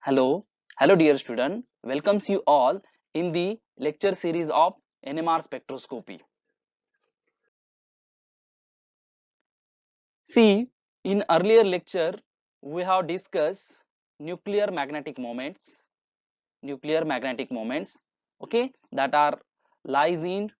Hello dear student. Welcomes you all in the lecture series of NMR spectroscopy. See, in earlier lecture we have discussed nuclear magnetic moments, okay, that are lies in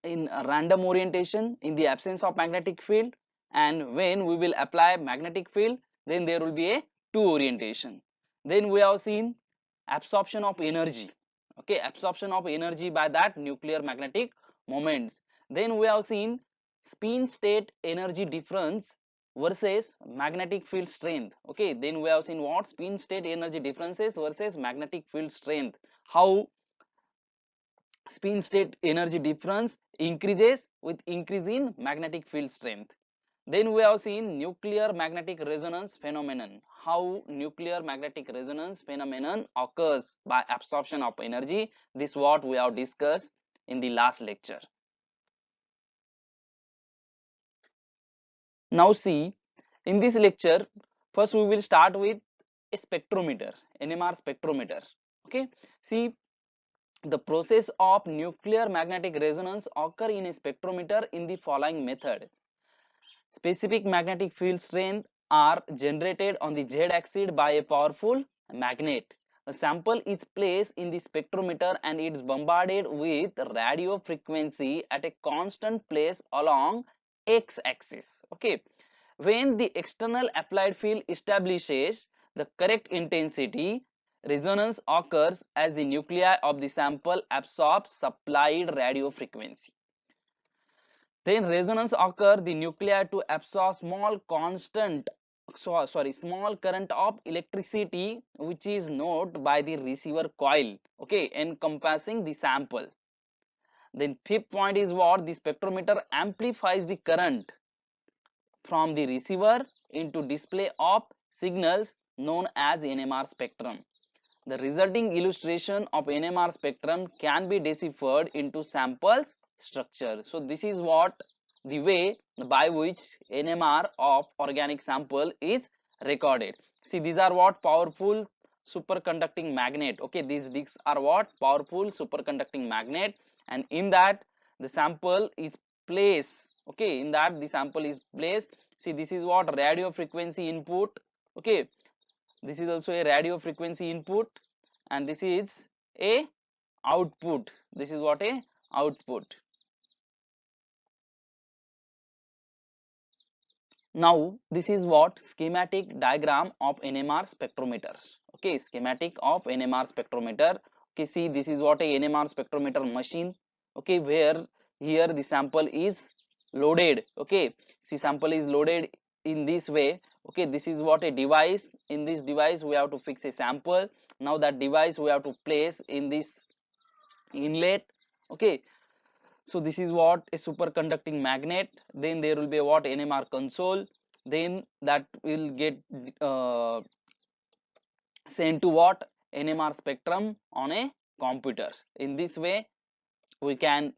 a random orientation in the absence of magnetic field, and when we will apply magnetic field, then there will be a two orientation. Then we have seen absorption of energy, okay, absorption of energy by that nuclear magnetic moments. Then we have seen spin state energy difference versus magnetic field strength. Okay, then we have seen what spin state energy differences versus magnetic field strength, how spin state energy difference increases with increase in magnetic field strength. Then we have seen nuclear magnetic resonance phenomenon, how nuclear magnetic resonance phenomenon occurs by absorption of energy. This is what we have discussed in the last lecture. Now see, in this lecture, first we will start with a spectrometer, NMR spectrometer. Okay, see, the process of nuclear magnetic resonance occur in a spectrometer in the following method. Specific magnetic field strength are generated on the z-axis by a powerful magnet. A sample is placed in the spectrometer and it is bombarded with radio frequency at a constant place along x-axis. Okay, when the external applied field establishes the correct intensity, resonance occurs as the nuclei of the sample absorb supplied radio frequency. Then resonance occur the nuclei to absorb small small current of electricity which is noted by the receiver coil, okay, encompassing the sample. Then fifth point is what the spectrometer amplifies the current from the receiver into display of signals known as NMR spectrum. The resulting illustration of NMR spectrum can be deciphered into samples structure. So this is what the way by which NMR of organic sample is recorded. See, these are what powerful superconducting magnet. Okay, these discs are what powerful superconducting magnet, and in that the sample is placed. Okay, in that the sample is placed. See, this is what radio frequency input. Okay, this is also a radio frequency input, and this is a output. This is what a output. Now this is what schematic diagram of NMR spectrometer. Okay, schematic of NMR spectrometer. Okay, see, this is what a NMR spectrometer machine. Okay, where here the sample is loaded. Okay, see, sample is loaded in this way. Okay, this is what a device. In this device we have to fix a sample. Now that device we have to place in this inlet. Okay, so this is what a superconducting magnet. Then there will be a what NMR console, then that will get sent to what NMR spectrum on a computer. In this way we can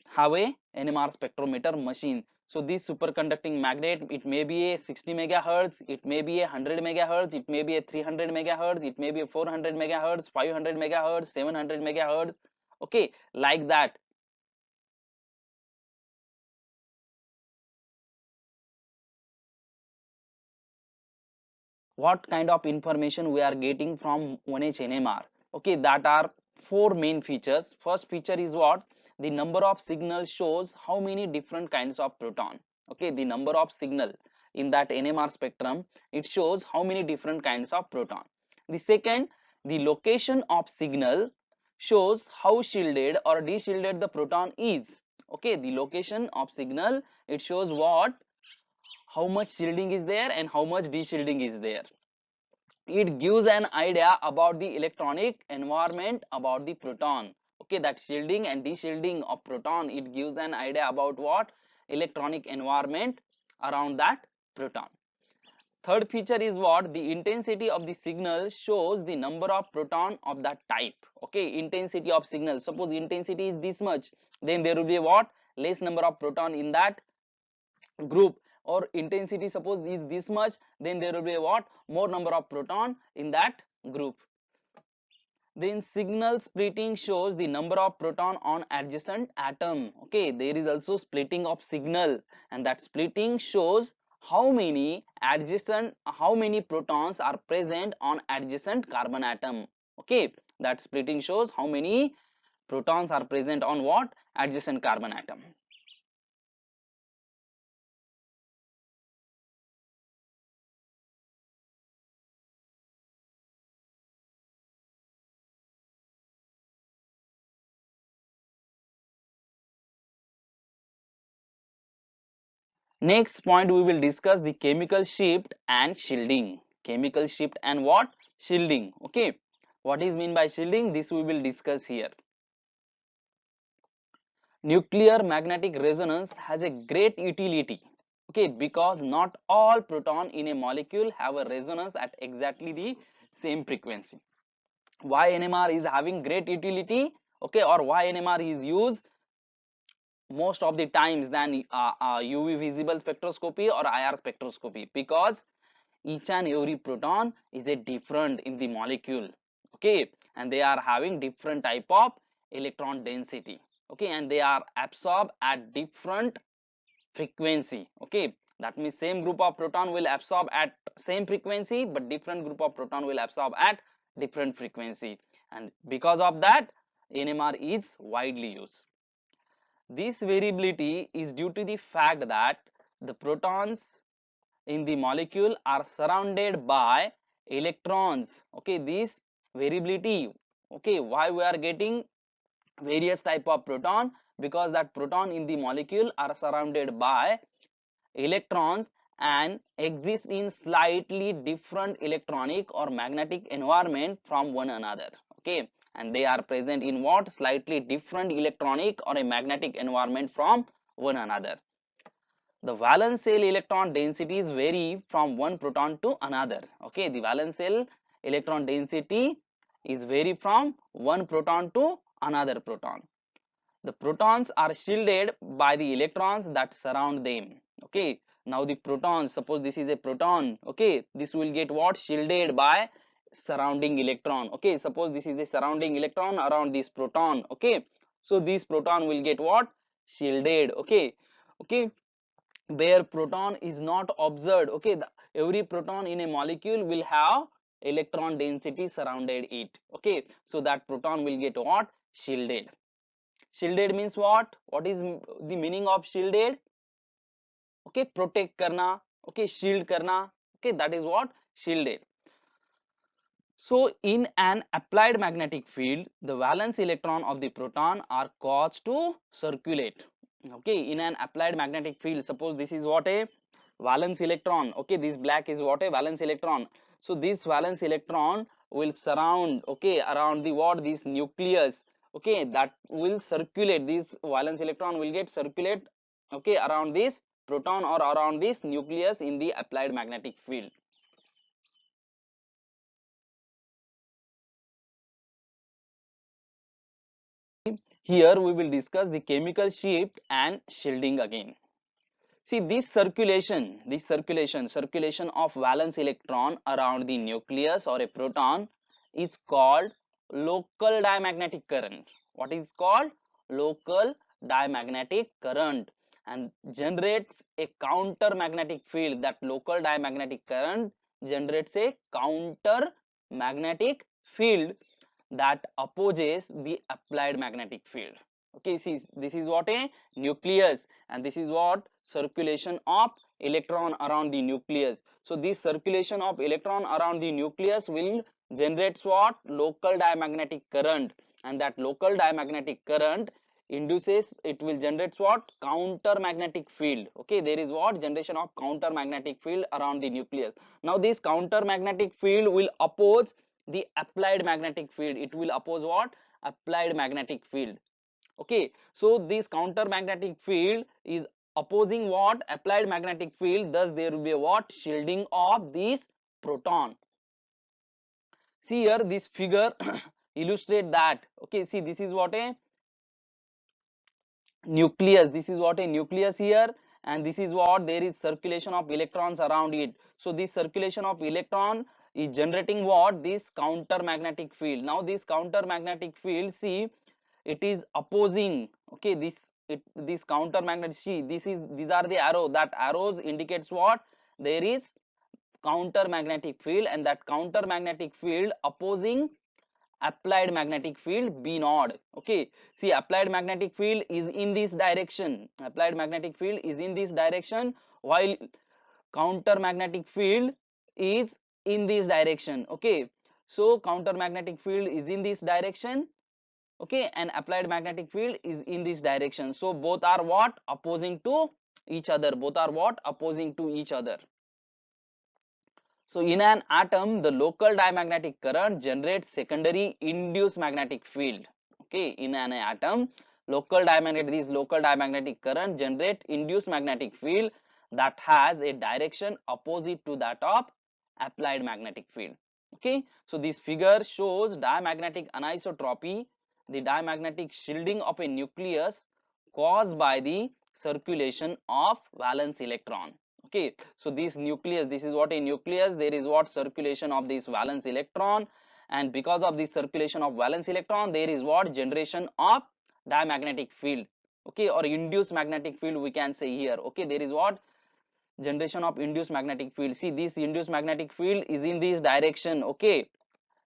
have a NMR spectrometer machine. So this superconducting magnet, it may be a 60 megahertz, it may be a 100 megahertz, it may be a 300 megahertz, it may be a 400 megahertz, 500 megahertz, 700 megahertz. Okay, like that. What kind of information we are getting from 1H NMR? Okay, that are four main features. First feature is what? The number of signals shows how many different kinds of proton. Okay, the number of signal in that NMR spectrum, it shows how many different kinds of proton. The second, the location of signal shows how shielded or de-shielded the proton is. Okay, the location of signal, it shows what? How much shielding is there and how much de-shielding is there. It gives an idea about the electronic environment about the proton. Okay, that shielding and de-shielding of proton, it gives an idea about what? Electronic environment around that proton. Third feature is what? The intensity of the signal shows the number of proton of that type. Okay, intensity of signal, suppose intensity is this much, then there will be what? Less number of proton in that group. or intensity suppose is this much, then there will be a what, more number of proton in that group. Then signal splitting shows the number of proton on adjacent atom. Okay, there is also splitting of signal, and that splitting shows how many protons are present on adjacent carbon atom. Okay, that splitting shows how many protons are present on what, adjacent carbon atom. Next point we will discuss the chemical shift and shielding. Chemical shift and what? Shielding. Okay. What is mean by shielding? This we will discuss here. Nuclear magnetic resonance has a great utility. Okay, because not all proton in a molecule have a resonance at exactly the same frequency. Why NMR is having great utility? Okay, or why NMR is used most of the times than UV visible spectroscopy or IR spectroscopy? Because each and every proton is a different in the molecule. Okay, and they are having different type of electron density. Okay, and they are absorbed at different frequency. Okay, that means same group of proton will absorb at same frequency, but different group of proton will absorb at different frequency, and because of that NMR is widely used. This variability is due to the fact that the protons in the molecule are surrounded by electrons. Okay, this variability, okay, why we are getting various type of proton? Because that proton in the molecule are surrounded by electrons and exist in slightly different electronic or magnetic environment from one another. Okay, and they are present in what, slightly different electronic or a magnetic environment from one another. The valence shell electron densities vary from one proton to another. Okay, the valence shell electron density is vary from one proton to another proton. The protons are shielded by the electrons that surround them. Okay, now the protons, suppose this is a proton, okay, this will get what, shielded by surrounding electron. Okay, suppose this is a surrounding electron around this proton. Okay, so this proton will get what, shielded. Okay, okay, where proton is not observed. Okay, every proton in a molecule will have electron density surrounded it. Okay, so that proton will get what, shielded. Shielded means what is the meaning of shielded? Okay, protect karna, okay, shield karna. Okay, that is what shielded. So in an applied magnetic field, the valence electron of the proton are caused to circulate. Okay, in an applied magnetic field, suppose this is what, a valence electron. Okay, this black is what, a valence electron. So this valence electron will surround, okay, around the what, this nucleus. Okay, that will circulate, this valence electron will get circulate, okay, around this proton or around this nucleus in the applied magnetic field. Here we will discuss the chemical shift and shielding again. See, circulation of valence electron around the nucleus or a proton is called local diamagnetic current. What is called? Local diamagnetic current, and generates a counter magnetic field. That local diamagnetic current generates a counter magnetic field that opposes the applied magnetic field. Okay, see, this is what, a nucleus, and this is what, circulation of electron around the nucleus. So this circulation of electron around the nucleus will generates what, local diamagnetic current, and that local diamagnetic current induces, it will generates what, counter magnetic field. Okay, there is what, generation of counter magnetic field around the nucleus. Now this counter magnetic field will oppose the applied magnetic field. It will oppose what, applied magnetic field. Okay, so this counter magnetic field is opposing what, applied magnetic field. Thus there will be a what, shielding of this proton. See here, this figure illustrate that. Okay, see, this is what, a nucleus, this is what, a nucleus here, and this is what, there is circulation of electrons around it. So this circulation of electron is generating what, this counter magnetic field. Now this counter magnetic field, see, it is opposing, okay, this counter magnetic, see, these are the arrow, that arrows indicates what, there is counter magnetic field, and that counter magnetic field opposing applied magnetic field B naught. Okay, see, applied magnetic field is in this direction, applied magnetic field is in this direction, while counter magnetic field is in this direction. Okay, so counter magnetic field is in this direction, okay, and applied magnetic field is in this direction. So both are what, opposing to each other, both are what, opposing to each other. So in an atom, the local diamagnetic current generates secondary induced magnetic field. Okay, in an atom, these local diamagnetic current generate induced magnetic field that has a direction opposite to that of applied magnetic field. Okay, so this figure shows diamagnetic anisotropy, the diamagnetic shielding of a nucleus caused by the circulation of valence electron. Okay, so this nucleus, this is what a nucleus, there is what, circulation of this valence electron, and because of this circulation of valence electron, there is what, generation of diamagnetic field, okay, or induced magnetic field we can say here. Okay, there is what, generation of induced magnetic field. See, this induced magnetic field is in this direction, okay,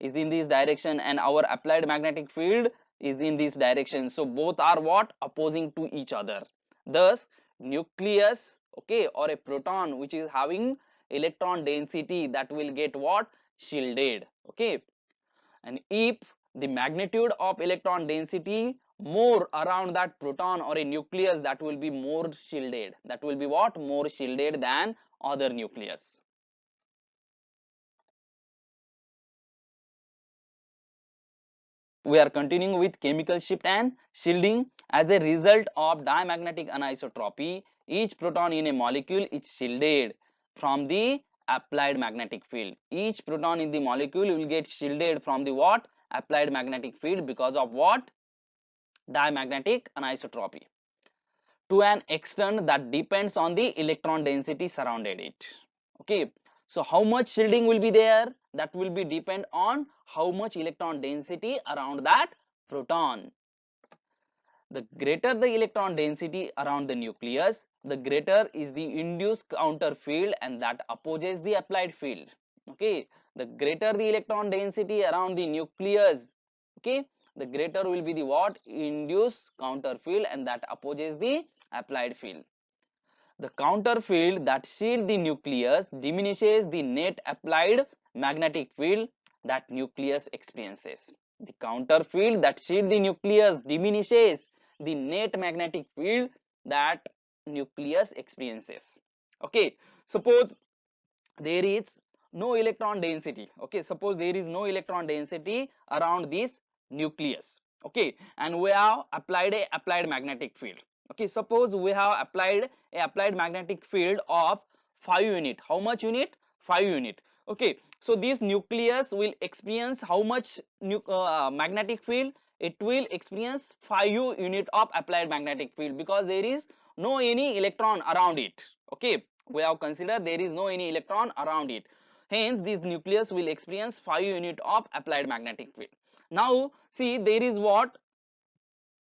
is in this direction, and our applied magnetic field is in this direction. So both are what, opposing to each other. Thus nucleus, okay, or a proton which is having electron density, that will get what, shielded. Okay, and if the magnitude of electron density more around that proton or a nucleus, that will be more shielded, that will be what, more shielded than other nucleus. We are continuing with chemical shift and shielding. As a result of diamagnetic anisotropy, each proton in a molecule is shielded from the applied magnetic field. Each proton in the molecule will get shielded from the what, applied magnetic field, because of what, diamagnetic anisotropy, to an extent that depends on the electron density surrounded it. Okay, so how much shielding will be there, that will be depend on how much electron density around that proton. The greater the electron density around the nucleus, the greater is the induced counter field, and that opposes the applied field. Okay, the greater the electron density around the nucleus, okay, the greater will be the what, induced counter field, and that opposes the applied field. The counter field that shield the nucleus diminishes the net applied magnetic field that nucleus experiences. The counter field that shield the nucleus diminishes the net magnetic field that nucleus experiences. Okay, suppose there is no electron density. Okay, suppose there is no electron density around this nucleus. Okay, and we have applied a applied magnetic field. Okay, suppose we have applied a applied magnetic field of 5 unit. How much unit? 5 unit. Okay, so this nucleus will experience how much magnetic field? It will experience 5 unit of applied magnetic field, because there is no any electron around it. Okay, we have considered there is no any electron around it, hence this nucleus will experience 5 unit of applied magnetic field. Now see, there is what,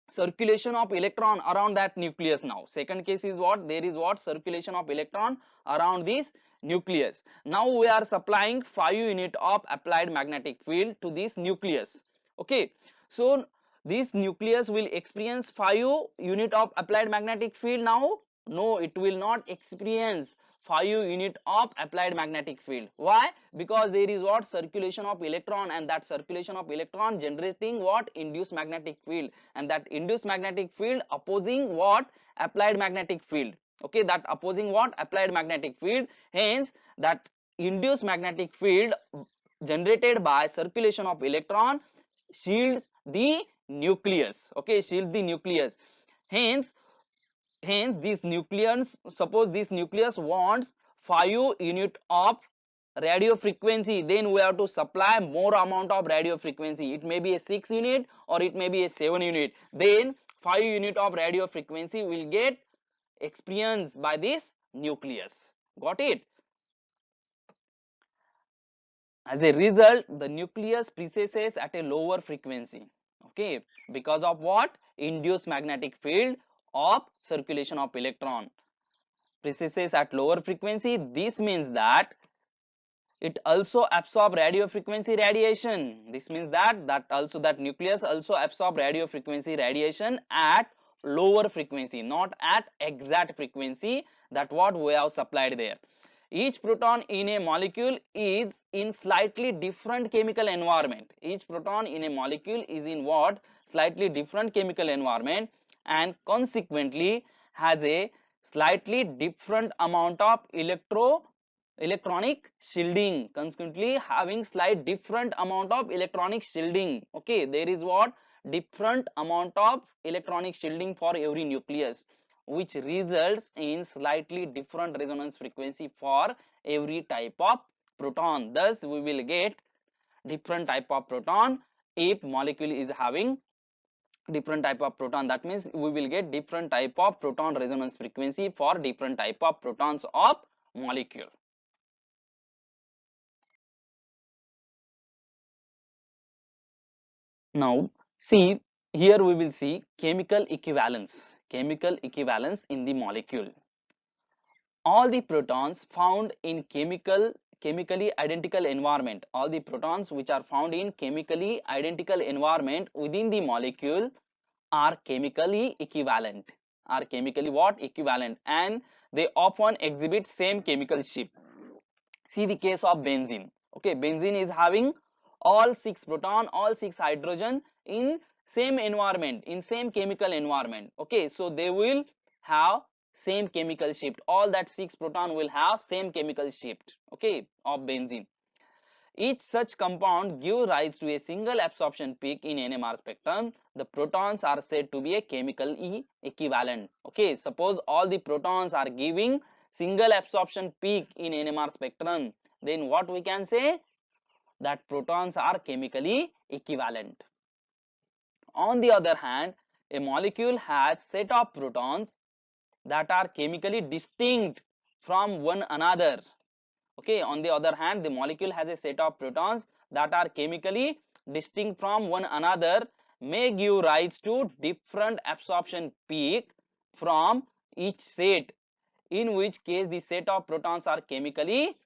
circulation of electron around that nucleus. Now second case is what, there is what, circulation of electron around this nucleus. Now we are supplying 5 unit of applied magnetic field to this nucleus. Okay, so this nucleus will experience 5 unit of applied magnetic field. Now no, it will not experience 5 unit of applied magnetic field. Why? Because there is what, circulation of electron, and that circulation of electron generating what, induced magnetic field, and that induced magnetic field opposing what, applied magnetic field. Okay, that opposing what, applied magnetic field, hence that induced magnetic field generated by circulation of electron shields the nucleus. Okay, shield the nucleus. Hence this nucleus, suppose this nucleus wants 5 unit of radio frequency, then we have to supply more amount of radio frequency. It may be a 6 unit or it may be a 7 unit, then 5 unit of radio frequency will get experienced by this nucleus. Got it? As a result, the nucleus precesses at a lower frequency. Okay, because of what? Induced magnetic field of circulation of electron precesses at lower frequency. This means that it also absorb radio frequency radiation. This means that nucleus also absorb radio frequency radiation at lower frequency, not at exact frequency that what we have supplied there. Each proton in a molecule is in slightly different chemical environment. Each proton in a molecule is in what? Slightly different chemical environment, and consequently has a slightly different amount of electronic shielding, consequently having slight different amount of electronic shielding. Okay, there is what? Different amount of electronic shielding for every nucleus, which results in slightly different resonance frequency for every type of proton. Thus we will get different type of proton if molecule is having different type of proton. That means we will get different type of proton resonance frequency for different type of protons of molecule. Now see, here we will see chemical equivalence. Chemical equivalence in the molecule. All the protons found in chemically identical environment, all the protons which are found in chemically identical environment within the molecule are chemically equivalent. Are chemically what? Equivalent, and they often exhibit same chemical shape. See the case of benzene. Okay, benzene is having all 6 proton, all 6 hydrogen in same environment, in same chemical environment. Okay, so they will have same chemical shift. All that 6 proton will have same chemical shift. Okay, of benzene. Each such compound give rise to a single absorption peak in NMR spectrum. The protons are said to be a chemically equivalent. Okay, suppose all the protons are giving single absorption peak in NMR spectrum, then what we can say? That protons are chemically equivalent. On the other hand, a molecule has set of protons that are chemically distinct from one another. Okay, on the other hand, the molecule has a set of protons that are chemically distinct from one another, may give rise to different absorption peak from each set, in which case the set of protons are chemically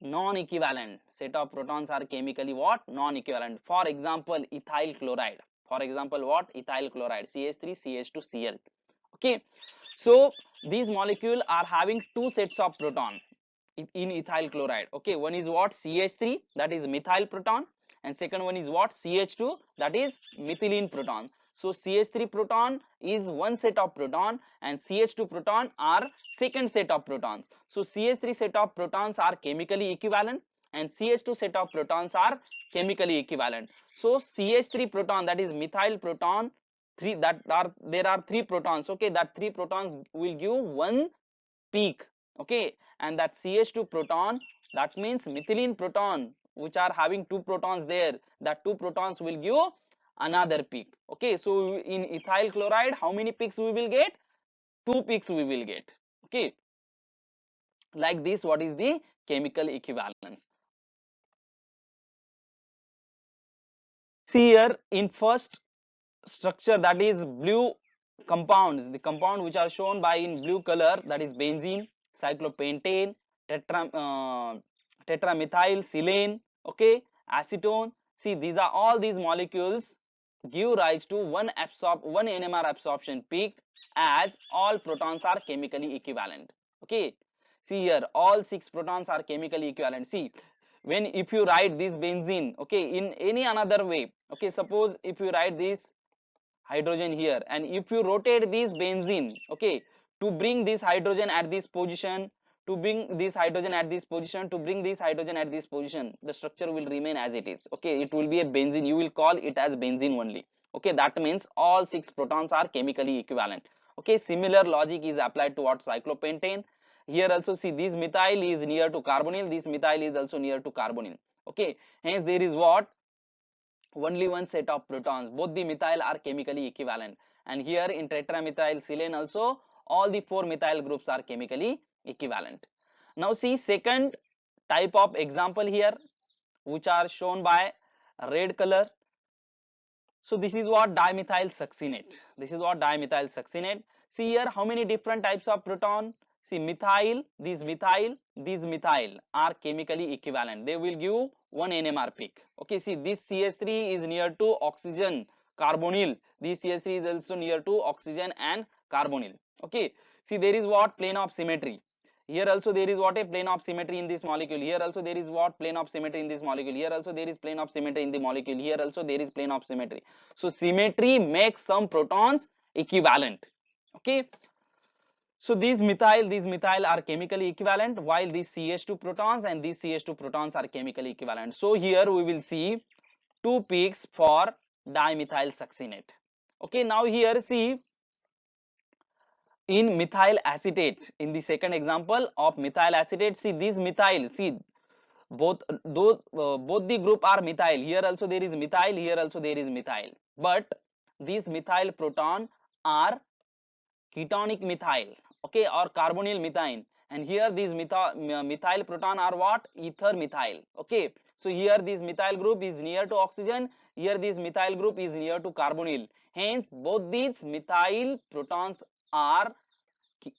non-equivalent. Set of protons are chemically what? Non-equivalent. For example, ethyl chloride. For example, what? Ethyl chloride, CH3 CH2 Cl. Okay, so these molecules are having two sets of proton in ethyl chloride. Okay, one is what? CH3, that is methyl proton, and second one is what? CH2, that is methylene proton. So CH3 proton is one set of proton and CH2 proton are second set of protons. So CH3 set of protons are chemically equivalent and CH2 set of protons are chemically equivalent. So CH3 proton, that is methyl proton, there are 3 protons. Okay, that 3 protons will give one peak. Okay, and that CH2 proton, that means methylene proton, which are having 2 protons there, that 2 protons will give another peak. Okay, so in ethyl chloride, how many peaks we will get? 2 peaks we will get. Okay, like this, what is the chemical equivalence? See here in first structure, that is blue compounds, the compound which are shown by in blue color, that is benzene, cyclopentane, tetramethyl silane, okay, acetone. See, these are all these molecules give rise to one NMR absorption peak, as all protons are chemically equivalent. Okay, see here all 6 protons are chemically equivalent. See, when if you write this benzene, okay, in any another way, okay, suppose if you write this hydrogen here and if you rotate this benzene, okay, to bring this hydrogen at this position, to bring this hydrogen at this position, to bring this hydrogen at this position, the structure will remain as it is. Okay, it will be a benzene, you will call it as benzene only. Okay, that means all 6 protons are chemically equivalent. Okay, similar logic is applied to what? Cyclopentane. Here also see, this methyl is near to carbonyl, this methyl is also near to carbonyl. Okay, hence there is what? Only one set of protons. Both the methyl are chemically equivalent. And here in tetramethyl silane also, all the 4 methyl groups are chemically equivalent. Now see second type of example here, which are shown by red color. So this is what dimethyl succinate. This is what dimethyl succinate. See here how many different types of proton. See methyl, these methyl are chemically equivalent. They will give one NMR peak. Okay, see this CH3 is near to oxygen carbonyl. This CH3 is also near to oxygen and carbonyl. Okay, see there is what plane of symmetry. Here also there is what a plane of symmetry in this molecule. Here also there is what plane of symmetry in this molecule. Here also there is plane of symmetry in the molecule. Here also there is plane of symmetry. So symmetry makes some protons equivalent. Okay. So these methyl are chemically equivalent, while these CH2 protons and these CH2 protons are chemically equivalent. So here we will see two peaks for dimethyl succinate. Okay, now here see in methyl acetate, in the second example of methyl acetate, see this methyl, see both both the group are methyl. Here also there is methyl, here also there is methyl, but these methyl proton are ketonic methyl, okay, or carbonyl methine, and here these methyl proton are what, ether methyl. Okay, so here this methyl group is near to oxygen, here this methyl group is near to carbonyl, hence both these methyl protons are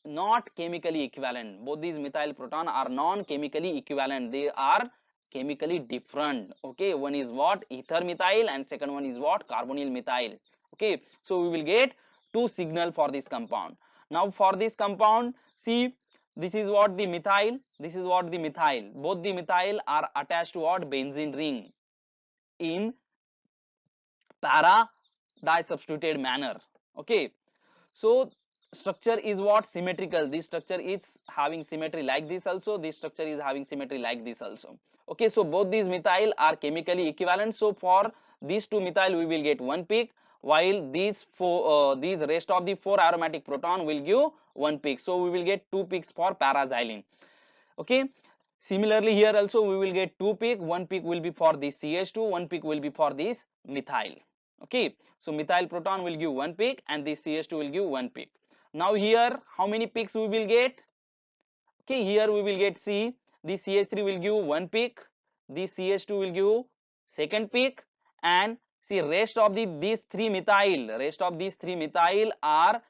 not chemically equivalent. Both these methyl proton are non-chemically equivalent. They are chemically different. Okay, one is what, ether methyl, and second one is what, carbonyl methyl. Okay, so we will get two signal for this compound. Now for this compound, see this is what the methyl, this is what the methyl. Both the methyl are attached to what, benzene ring in para disubstituted manner. Okay, so structure is what, symmetrical. This structure is having symmetry like this also, this structure is having symmetry like this also. Okay, so both these methyl are chemically equivalent. So for these two methyl we will get one peak, while these these rest of the 4 aromatic proton will give one peak. So we will get two peaks for paraxylene. Okay, similarly here also we will get two peak, one peak will be for this CH2, one peak will be for this methyl. Okay, so methyl proton will give one peak and this CH2 will give one peak. Now here how many peaks we will get? Okay, here we will get, see the CH3 will give one peak, the CH2 will give second peak, and see rest of these three methyl are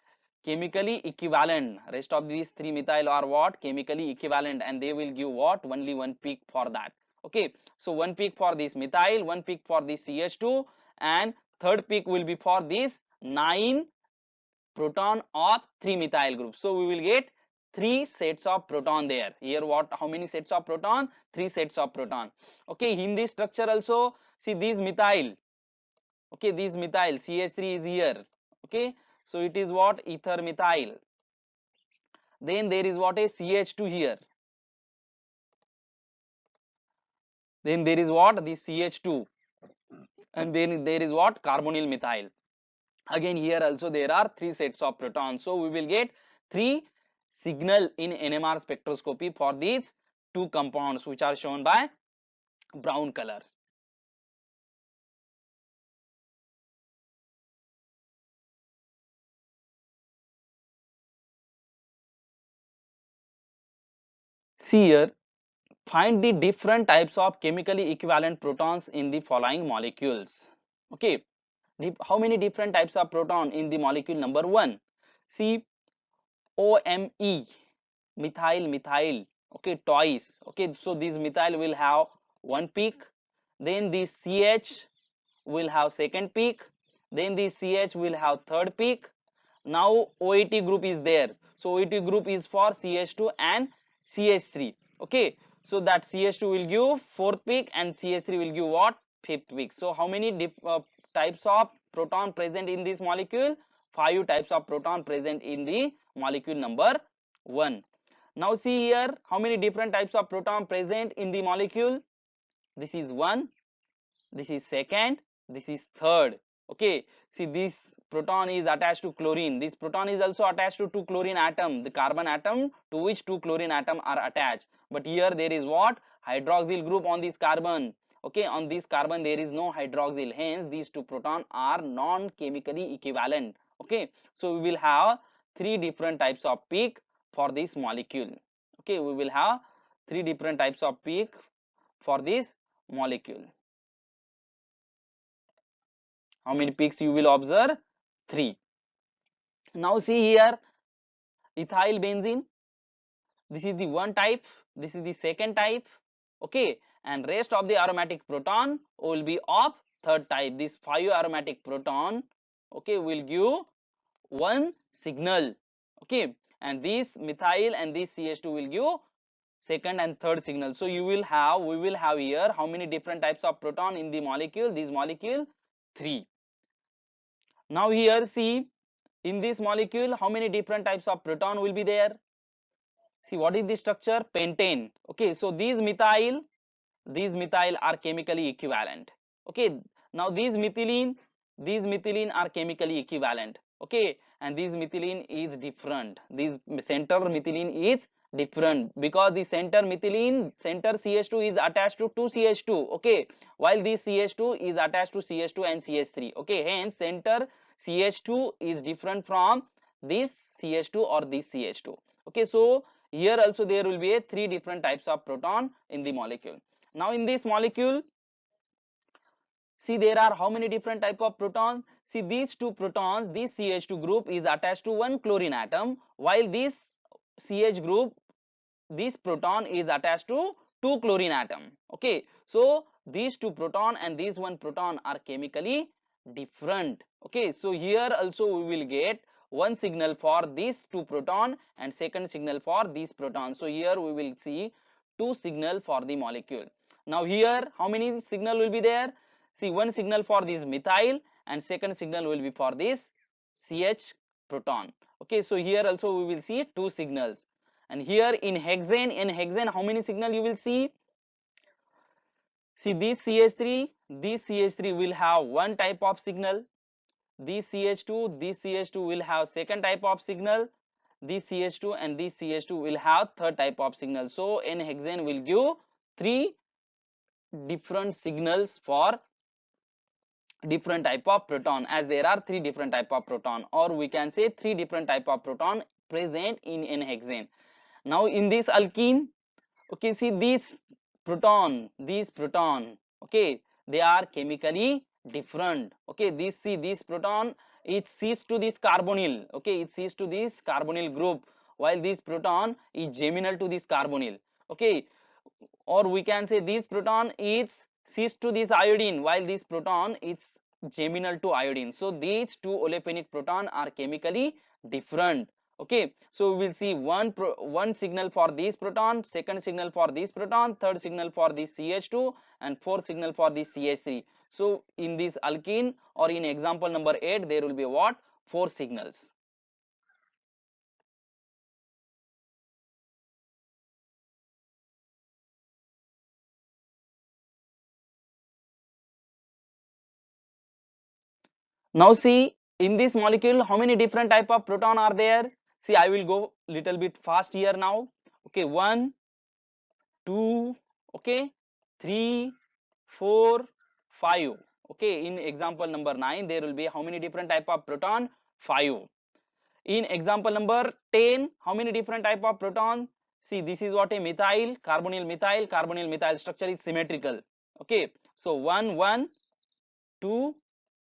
chemically equivalent. Rest of these three methyl are what, chemically equivalent, and they will give what, only one peak for that. Okay, so one peak for this methyl, one peak for this CH2, and third peak will be for this 9 proton of 3 methyl groups. So we will get 3 sets of proton there. Here what, how many sets of proton? 3 sets of proton. Okay, in this structure also, see these methyl, okay, these methyl CH3 is here. Okay, so it is what, ether methyl. Then there is what, a CH2 here. Then there is what, this CH2, and then there is what, carbonyl methyl. Again here also there are 3 sets of protons. So we will get 3 signal in NMR spectroscopy for these two compounds, which are shown by brown color. See here, find the different types of chemically equivalent protons in the following molecules. Okay, how many different types of proton in the molecule number 1? See, OMe, methyl, okay, twice. Okay, so this methyl will have one peak, then this CH will have second peak, then this CH will have third peak. Now OET group is there, so OET group is for CH2 and CH3. Okay, so that CH2 will give fourth peak and CH3 will give what, fifth peak. So how many types of proton present in this molecule? 5 types of proton present in the molecule number 1. Now see here, how many different types of proton present in the molecule? This is 1, this is second, this is third. Okay, see this proton is attached to chlorine, this proton is also attached to two chlorine atom, the carbon atom to which two chlorine atom are attached, but here there is what, hydroxyl group on this carbon. Okay, on this carbon there is no hydroxyl, hence these two proton are non chemically equivalent. Okay, so we will have three different types of peak for this molecule. Okay, we will have three different types of peak for this molecule. How many peaks you will observe? Three. Now see here, ethyl benzene, this is the one type, this is the second type, okay, and rest of the aromatic proton will be of third type. This 5 aromatic proton, okay, will give one signal, okay, and this methyl and this CH2 will give second and third signal. So we will have here how many different types of proton in the molecule? This molecule 3. Now here see, in this molecule how many different types of proton will be there? See, what is the structure? Pentane. Okay, so these methyl are chemically equivalent. Okay, now these methylene are chemically equivalent. Okay, and this methylene is different. This center methylene is different because the center CH2 is attached to 2 CH2. Okay, while this CH2 is attached to CH2 and CH3. Okay, hence center CH2 is different from this CH2 or this CH2. Okay, so here also there will be a three different types of proton in the molecule. Now in this molecule, see there are how many different type of protons? See these two protons, this CH2 group is attached to one chlorine atom, while this CH group, this proton is attached to two chlorine atom. Okay, so these two proton and this one proton are chemically different. Okay, so here also we will get one signal for these two proton and second signal for these proton. So here we will see two signal for the molecule. Now here how many signal will be there? See, one signal for this methyl and second signal will be for this CH proton. Okay, so here also we will see two signals. And here in hexane, how many signal you will see? See this CH3 will have one type of signal. This CH2 will have second type of signal. This CH2 and this CH2 will have third type of signal. So N-hexane will give three different signals for different type of proton, as there are three different type of proton, or we can say three different type of proton present in N-hexane. Now in this alkene, okay, see these proton, okay, they are chemically different. Okay, this proton, it sees to this carbonyl. Okay, it sees to this carbonyl group, while this proton is geminal to this carbonyl. Okay, or we can say this proton is cis to this iodine, while this proton is geminal to iodine. So these two olefinic proton are chemically different. Okay, so we will see one signal for this proton, second signal for this proton, third signal for this CH2, and fourth signal for this CH3. So in this alkene, or in example number 8, there will be what? 4 signals. Now see, in this molecule how many different type of proton are there? See, I will go little bit fast here now. Okay, 1, 2, okay, 3, 4, 5. Okay, in example number 9 there will be how many different type of proton? 5. In example number 10, how many different type of proton? See, this is what a methyl, carbonyl methyl structure is symmetrical. Okay, so 1, 1, 2,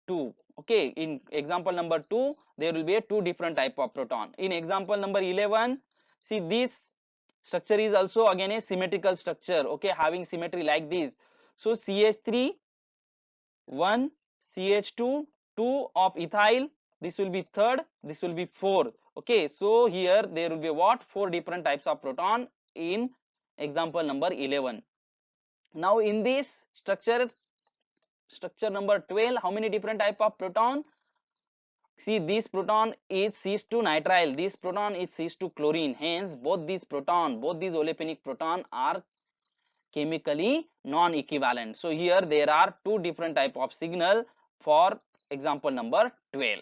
2. Okay, in example number 2 there will be a two different type of proton. In example number 11, see this structure is also again a symmetrical structure. Okay, having symmetry like this. So CH3 1, CH2 2 of ethyl, this will be third, this will be fourth. Okay, so here there will be what? 4 different types of proton in example number 11. Now in this structure number 12, how many different type of proton? See, this proton is cis to nitrile, this proton is cis to chlorine. Hence both these olefinic proton are chemically non-equivalent. So here there are two different type of signal for example number 12.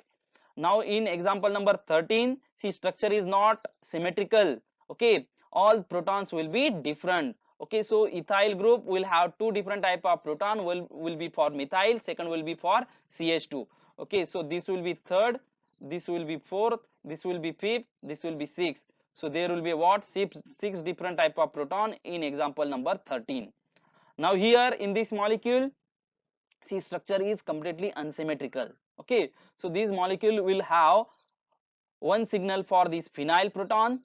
Now in example number 13, see structure is not symmetrical. Okay, all protons will be different. Okay, so ethyl group will have two different type of proton, will be for methyl, second will be for CH2. Okay, so this will be third, this will be fourth, this will be fifth, this will be sixth. So there will be what, six different type of proton in example number 13. Now here in this molecule, see, structure is completely unsymmetrical. Okay, so this molecule will have one signal for this phenyl proton,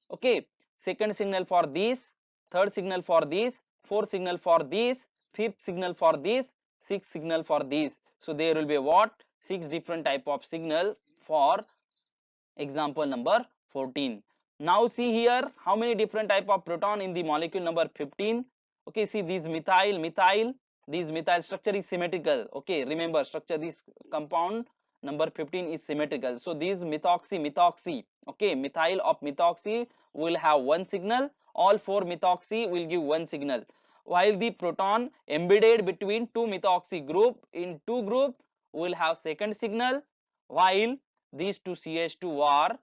okay, second signal for this, third signal for this, fourth signal for this, fifth signal for this, sixth signal for this. So there will be what, six different type of signal for example number 14. Now see here how many different type of proton in the molecule number 15. Okay, see this methyl, this methyl structure is symmetrical. Okay, remember structure, this compound number 15 is symmetrical. So this methoxy, okay, methyl of methoxy will have one signal, all four methoxy will give one signal, while the proton embedded between two methoxy group in two group will have second signal, while these two CH2 are,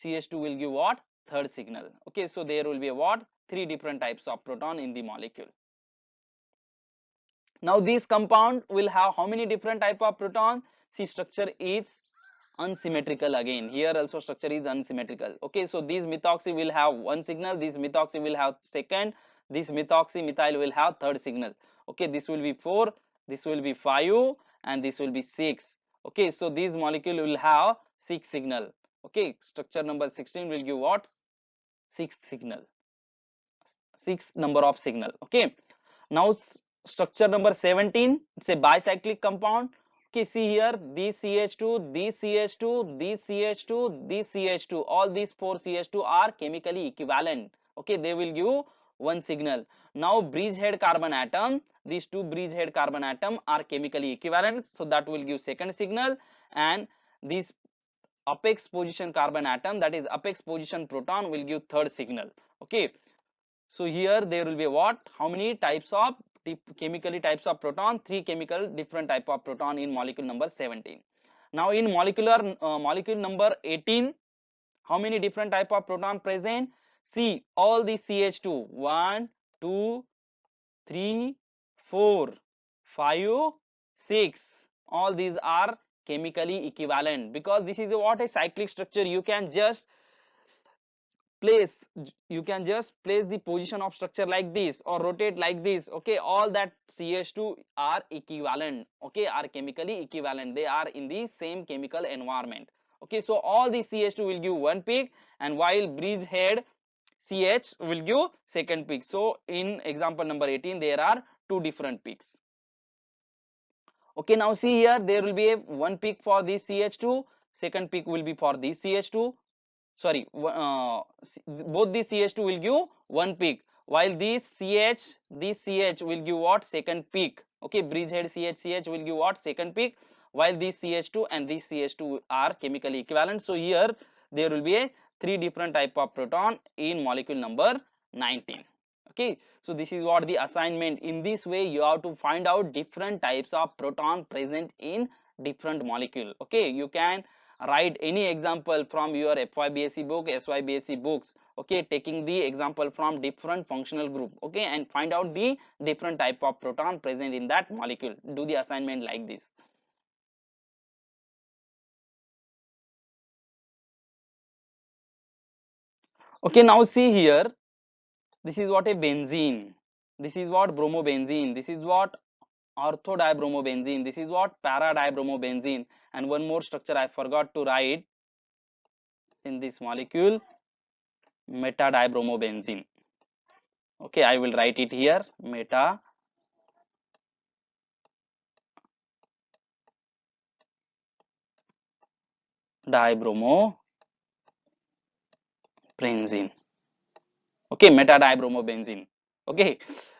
CH2 will give what, third signal. Okay, so there will be what, three different types of proton in the molecule. Now this compound will have how many different type of proton? See, structure is unsymmetrical again. Here also structure is unsymmetrical. Okay, so this methoxy will have one signal, this methoxy will have second, this methoxy methyl will have third signal. Okay, this will be 4, this will be 5, and this will be 6. Okay, so this molecule will have 6 signal. Okay, structure number 16 will give what, 6 signal, 6 number of signal. Okay, now structure number 17, it's a bicyclic compound. Okay, see here, this CH2, this CH2, this CH2, this CH2, all these four CH2 are chemically equivalent. Okay, they will give one signal. Now bridgehead carbon atom, these two bridgehead carbon atom are chemically equivalent, so that will give second signal, and this apex position carbon atom, that is apex position proton, will give third signal. Okay, so here there will be what, how many types of chemically types of proton, three chemical different type of proton in molecule number 17. Now in molecule number 18, how many different type of proton present? See, all the CH2, 1 2 3 4 5 6, all these are chemically equivalent, because this is what, a cyclic structure. You can just place, you can just place the position of structure like this or rotate like this. Okay, all that CH2 are equivalent, okay, are chemically equivalent, they are in the same chemical environment. Okay, so all the CH2 will give one peak, and while bridgehead CH will give second peak. So in example number 18 there are two different peaks. Okay, now see here, there will be a one peak for this CH2, second peak will be for this CH2. Sorry, both the CH2 will give one peak, while this CH will give what, second peak. Okay, bridgehead CH will give what, second peak, while this CH2 and this CH2 are chemically equivalent. So here there will be a three different type of proton in molecule number 19. Okay, so this is what the assignment. In this way you have to find out different types of proton present in different molecule. Okay, you can write any example from your FYBSc book, SYBSc books. Okay, taking the example from different functional group. Okay, and find out the different type of proton present in that molecule. Do the assignment like this. Okay, now see here, this is what a benzene, this is what bromobenzene, this is what orthodiobromobenzene, this is what paradibromobenzene, and one more structure I forgot to write in this molecule, metadibromobenzene. Okay, I will write it here, meta dibromobenzene. Okay, metadibromobenzene. Okay,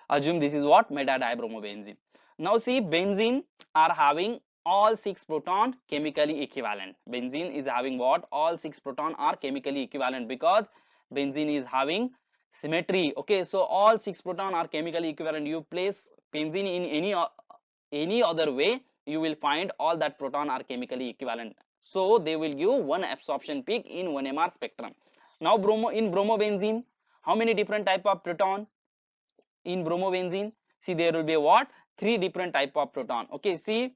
assume this is what, metadibromobenzene. Now see, benzene are having all 6 proton chemically equivalent. Benzene is having what, all 6 proton are chemically equivalent, because benzene is having symmetry. Okay, so all 6 proton are chemically equivalent. You place benzene in any other way, you will find all that proton are chemically equivalent, so they will give one absorption peak in 1 MR spectrum. Now in bromobenzene, how many different type of proton in bromobenzene? See, there will be what, three different type of proton. Okay, see,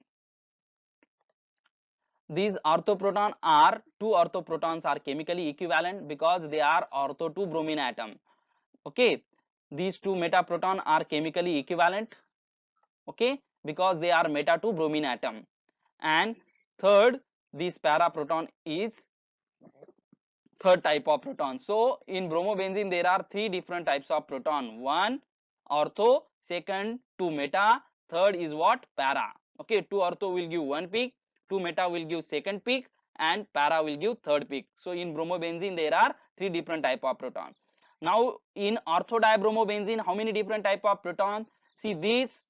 these orthoproton are two orthoprotons are chemically equivalent because they are ortho to bromine atom. Okay, these two metaproton are chemically equivalent, okay, because they are meta to bromine atom. And third, this paraproton is third type of proton. So in bromobenzene there are three different types of proton. One ortho, second two meta, third is what? Para. Okay, two ortho will give one peak, two meta will give second peak, and para will give third peak. So in bromobenzene there are three different type of proton. Now in orthodibromobenzene, how many different type of proton? See, these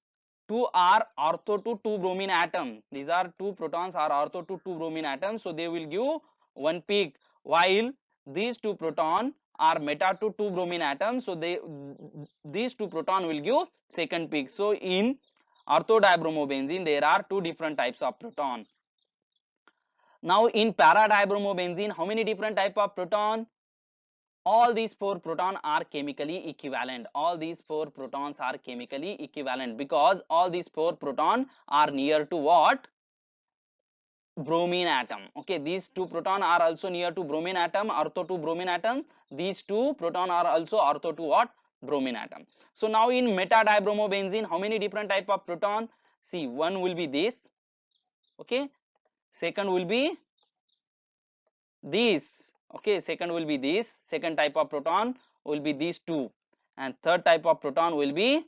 two are ortho to two bromine atom. These are two protons are ortho to two bromine atoms, so they will give one peak, while these two proton are meta to two bromine atoms, so these two proton will give second peak. So in orthodibromobenzene there are two different types of proton. Now in paradibromobenzene, how many different type of proton? All these four proton are chemically equivalent. All these four protons are chemically equivalent because all these four proton are near to what? Bromine atom. Okay, these two proton are also near to bromine atom, ortho to bromine atom. These two proton are also ortho to what? Bromine atom. So now in metadibromobenzene, how many different type of proton? See, one will be this, okay, second will be this, okay, second will be this, second type of proton will be these two, and third type of proton will be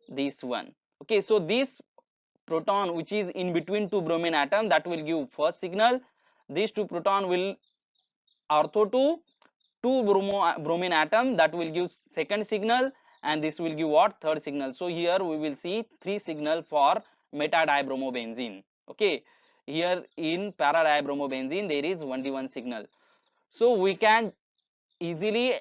this one. Okay, so this proton which is in between two bromine atom, that will give first signal. These two proton will ortho to two bromine atom, that will give second signal, and this will give what? Third signal. So here we will see three signal for metadibromobenzene. Okay, here in paradibromobenzene there is only one signal. So we can easily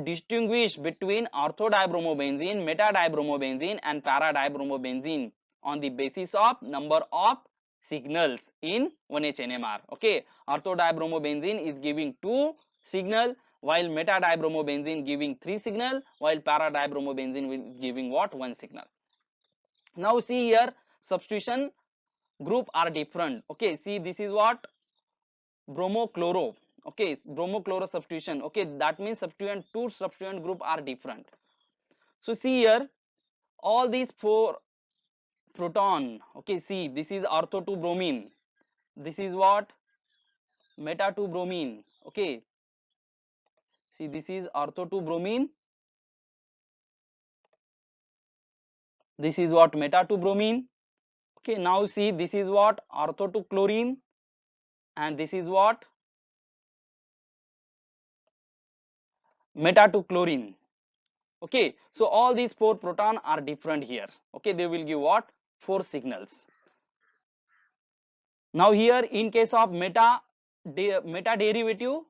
distinguish between orthodibromobenzene, metadibromobenzene, and paradibromobenzene on the basis of number of signals in 1H NMR. Okay, orthodibromobenzene is giving two signal, while metadibromobenzene giving three signal, while paradibromobenzene is giving what? One signal. Now see here, substitution group are different. Okay, see, this is what? Bromochloro. Okay, bromochloro substitution. Okay, that means substituent, two substituent group are different. So see here, all these four proton, okay, see, this is ortho to bromine, this is what? Meta to bromine. Okay, see, this is ortho to bromine, this is what? Meta to bromine. Okay, now see, this is what? Ortho to chlorine, and this is what? Meta to chlorine. Okay, so all these four proton are different here. Okay, they will give what? Four signals. Now here in case of meta derivative,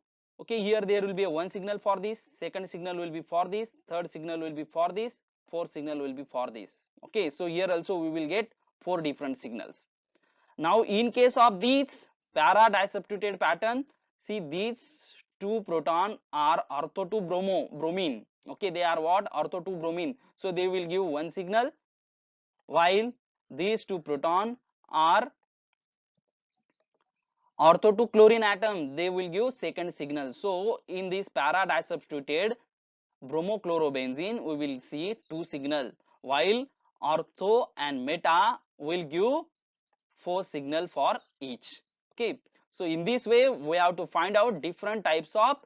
okay, here there will be a one signal for this, second signal will be for this, third signal will be for this, fourth signal will be for this. Okay, so here also we will get four different signals. Now in case of these para disubstituted pattern, see, these two proton are ortho to bromine. Okay, they are what? Ortho to bromine, so they will give one signal, while these two proton are ortho to chlorine atom, they will give second signal. So in this para disubstituted bromochlorobenzene, we will see two signal, while ortho and meta will give four signal for each. Okay, so in this way we have to find out different types of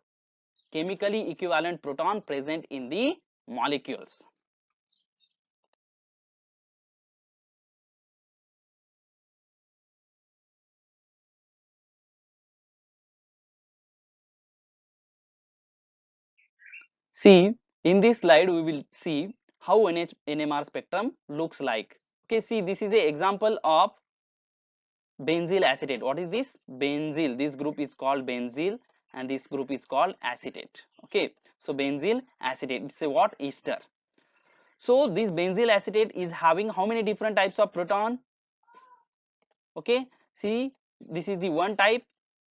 chemically equivalent proton present in the molecules. See, in this slide we will see how NMR spectrum looks like. Okay, see, this is a example of benzyl acetate. What is this? Benzyl. This group is called benzyl, and this group is called acetate. Okay, so benzyl acetate, it's a what? Ester. So this benzyl acetate is having how many different types of proton? Okay, see, this is the one type,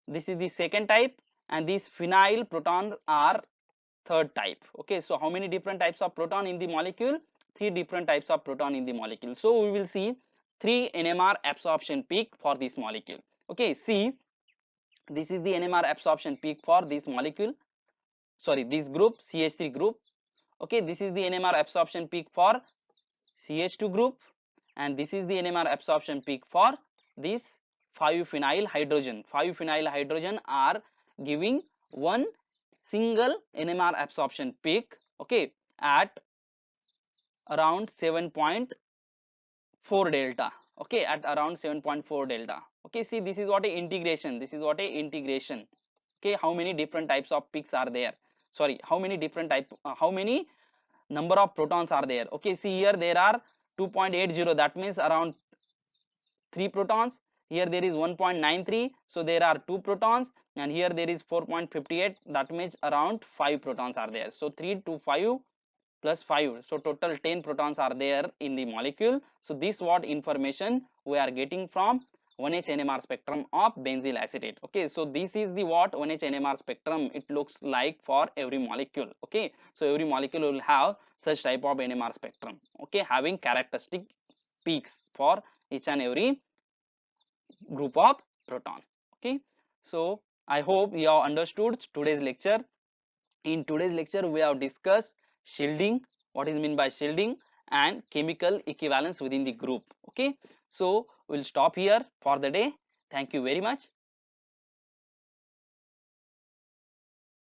this is the second type, and these phenyl protons are third type. Okay, so how many different types of proton in the molecule? Three different types of proton in the molecule. So we will see three NMR absorption peak for this molecule. Okay, see, This is the NMR absorption peak for this molecule, sorry, this group, CH3 group. Okay, this is the NMR absorption peak for CH2 group, and this is the NMR absorption peak for this 5-phenyl hydrogen. 5-phenyl hydrogen are giving one single NMR absorption peak, okay, at around 7.4 delta, okay, at around 7.4 delta. Okay, see, this is what a integration, this is what a integration. Okay, how many different types of peaks are there, sorry, how many different how many number of protons are there. Okay, see here there are 2.80, that means around 3 protons. Here there is 1.93, so there are 2 protons, and here there is 4.58, that means around 5 protons are there. So 3 to 5 plus 5, so total 10 protons are there in the molecule. So this what information we are getting from 1H NMR spectrum of benzyl acetate. Okay, so this is the what 1H NMR spectrum it looks like for every molecule. Okay, so every molecule will have such type of NMR spectrum, okay, having characteristic peaks for each and every group of proton. Okay, so I hope you have understood today's lecture. In today's lecture we have discussed shielding, what is meant by shielding, and chemical equivalence within the group. Okay, so we'll stop here for the day. Thank you very much.